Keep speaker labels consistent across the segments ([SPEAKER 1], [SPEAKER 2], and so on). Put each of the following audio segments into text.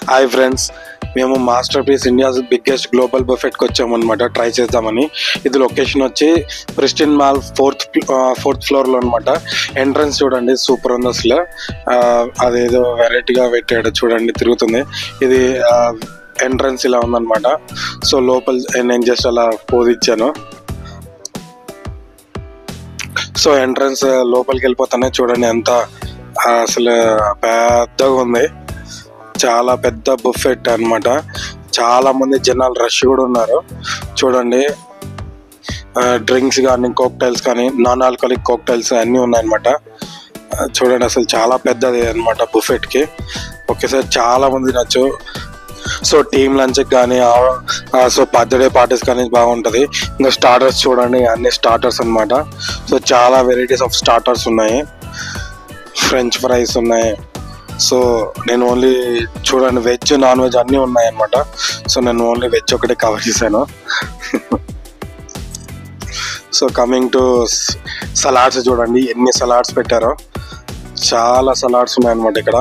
[SPEAKER 1] Hi friends, మేము masterpiece India's biggest global బఫెట్కి వచ్చామన్నమాట. ట్రై చేద్దామని. ఇది లొకేషన్ వచ్చి ప్రెస్టిన్ మాల్ ఫోర్త్ ఫ్లోర్లో అనమాట. ఎంట్రన్స్ చూడండి, సూపర్ ఉంది అసలు. అదేదో వెరైటీగా పెట్టాడు చూడండి, తిరుగుతుంది. ఇది ఎంట్రన్స్ ఇలా ఉందన్నమాట. సో లోపల నేను జస్ట్ అలా పోజ్ ఇచ్చాను. సో ఎంట్రన్స్ లోపలికి వెళ్ళిపోతానే చూడండి, ఎంత అసలు పెద్దగా ఉంది. చాలా పెద్ద బుఫెట్ అన్నమాట. చాలా మంది జనాలు రష్ కూడా ఉన్నారు చూడండి. డ్రింక్స్ కానీ, కాక్టైల్స్ కానీ, నాన్ ఆల్కహాలిక్ కాక్టైల్స్ అన్నీ ఉన్నాయన్నమాట. చూడండి, అసలు చాలా పెద్దది అనమాట బుఫెట్కి. ఒకేసారి చాలా మంది తినచ్చు. సో టీమ్ లంచ్కి కానీ, సో బర్త్డే పార్టీస్ కానీ బాగుంటుంది. ఇంకా స్టార్టర్స్ చూడండి, అన్ని స్టార్టర్స్ అనమాట. సో చాలా వెరైటీస్ ఆఫ్ స్టార్టర్స్ ఉన్నాయి. ఫ్రెంచ్ ఫ్రైస్ ఉన్నాయి. సో నేను ఓన్లీ చూడండి, వెజ్ నాన్ వెజ్ అన్నీ ఉన్నాయి అనమాట. సో నేను ఓన్లీ వెజ్ ఒకటే కవర్ చేశాను. సో కమింగ్ టు సలాడ్స్ చూడండి, ఎన్ని సలాడ్స్ పెట్టారో. చాలా సలాడ్స్ ఉన్నాయన్నమాట ఇక్కడ.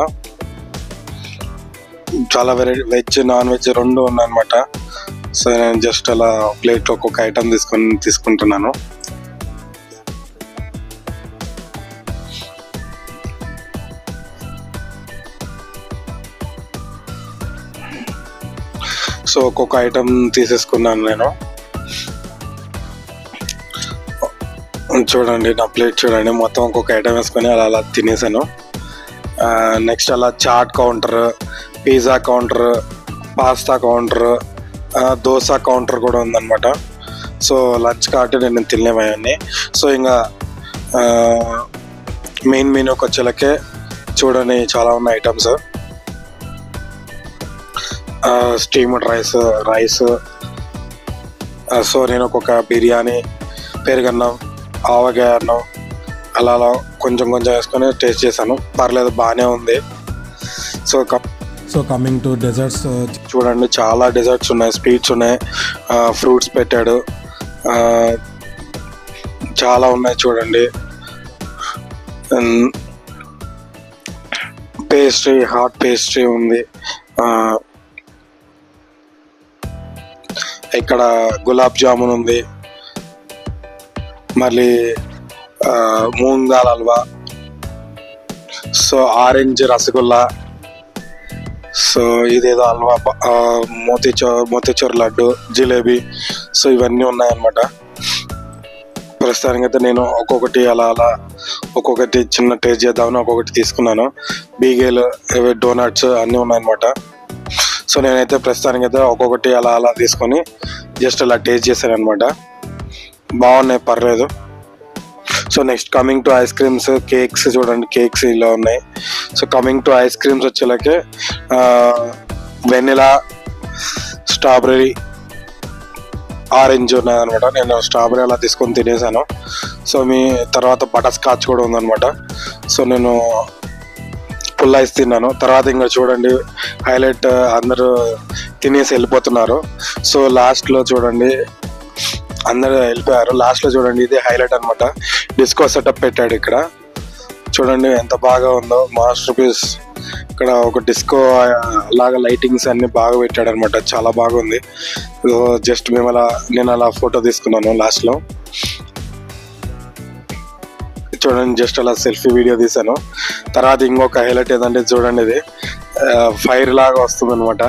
[SPEAKER 1] చాలా వెరైటీ వెజ్ నాన్ వెజ్ రెండు ఉన్నాయన్నమాట. సో నేను జస్ట్ అలా ప్లేట్లో ఒక్కొక్క ఐటమ్ తీసుకుంటున్నాను. సో ఒక్కొక్క ఐటమ్ తీసేసుకున్నాను నేను. చూడండి నా ప్లేట్ చూడండి, మొత్తం ఒక్కొక్క ఐటమ్ వేసుకొని అలా తినేసాను. నెక్స్ట్ అలా chaat counter, pizza counter, pasta counter, dosa counter కూడా ఉందన్నమాట. సో లంచ్ కార్ట్ నేను తినలేమయ్యాన్ని. సో ఇంకా మెయిన్ మెనూకి వచ్చేలకే చూడండి, చాలా ఉన్నాయి ఐటమ్స్. Steamed rice. సో నేను ఒక్కొక్క బిర్యానీ, పెరుగన్నం, ఆవకాయ అన్నం అలా కొంచెం వేసుకొని టేస్ట్ చేశాను. పర్లేదు, బాగానే ఉంది. సో కమింగ్ టు డెజర్ట్స్ చూడండి, చాలా డెజర్ట్స్ ఉన్నాయి, స్వీట్స్ ఉన్నాయి, ఫ్రూట్స్ పెట్టాడు, చాలా ఉన్నాయి చూడండి. పేస్ట్రీ, హాట్ పేస్ట్రీ ఉంది. ఇక్కడ గులాబ్ జామున్ ఉంది, మళ్ళీ moong dal halwa, so orange rasgulla, so ఇదేదో హల్వా, మోతీచూర్ లడ్డు, జిలేబీ. సో ఇవన్నీ ఉన్నాయన్నమాట. ప్రస్తుతానికైతే నేను ఒక్కొక్కటి అలా ఒక్కొక్కటి చిన్న టేస్ట్ చేద్దామని ఒక్కొక్కటి తీసుకున్నాను. బీగేలు, డోనట్స్ అన్నీ ఉన్నాయన్నమాట. సో నేనైతే ప్రస్తుతానికైతే ఒక్కొక్కటి అలా తీసుకొని జస్ట్ అలా టేస్ట్ చేశాను అనమాట. బాగున్నాయి, పర్లేదు. So next coming to ice creams, cakes చూడండి, కేక్స్ ఇలా ఉన్నాయి. So coming to ice creams వచ్చేలాకే వెనిలా, స్ట్రాబెర్రీ, ఆరెంజ్ ఉన్నదనమాట. నేను స్ట్రాబెర్రీ అలా తీసుకొని తినేసాను. సో మీ తర్వాత బటర్ స్కాచ్ కూడా ఉందన్నమాట. సో నేను ఫుల్ ఐస్ తిన్నాను. తర్వాత ఇంకా చూడండి, హైలైట్, అందరూ తినేసి వెళ్ళిపోతున్నారు. సో లాస్ట్లో చూడండి, అందరూ వెళ్ళిపోయారు. లాస్ట్లో చూడండి, ఇది హైలైట్ అనమాట. డిస్కో సెటప్ పెట్టాడు ఇక్కడ. చూడండి ఎంత బాగా ఉందో, మాస్టర్ పీస్. ఇక్కడ ఒక డిస్కో లాగా లైటింగ్స్ అన్ని బాగా పెట్టాడు అనమాట. చాలా బాగుంది. జస్ట్ నేను అలా ఫోటో తీసుకున్నాను లాస్ట్లో. చూడండి, జస్ట్ అలా సెల్ఫీ వీడియో తీసాను. తర్వాత ఇంకొక హైలైట్ ఏదంటే చూడండి, ఇది ఫైర్ లాగా వస్తుంది అనమాట.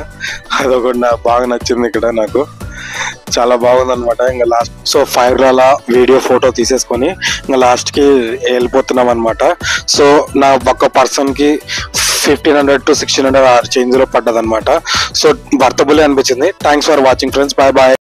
[SPEAKER 1] అదొకటి నాకు బాగా నచ్చింది ఇక్కడ. నాకు చాలా బాగుంది అనమాట. ఇంకా లాస్ట్ సో ఫైర్ అలా వీడియో ఫోటో తీసేసుకొని ఇంకా లాస్ట్కి వెళ్ళిపోతున్నాం అనమాట. సో నా ఒక్క పర్సన్కి 1500 to 1600 చేంజ్లో పడ్డది అనమాట. సో వర్తబుల్ అనిపించింది. Thanks for watching friends. Bye bye.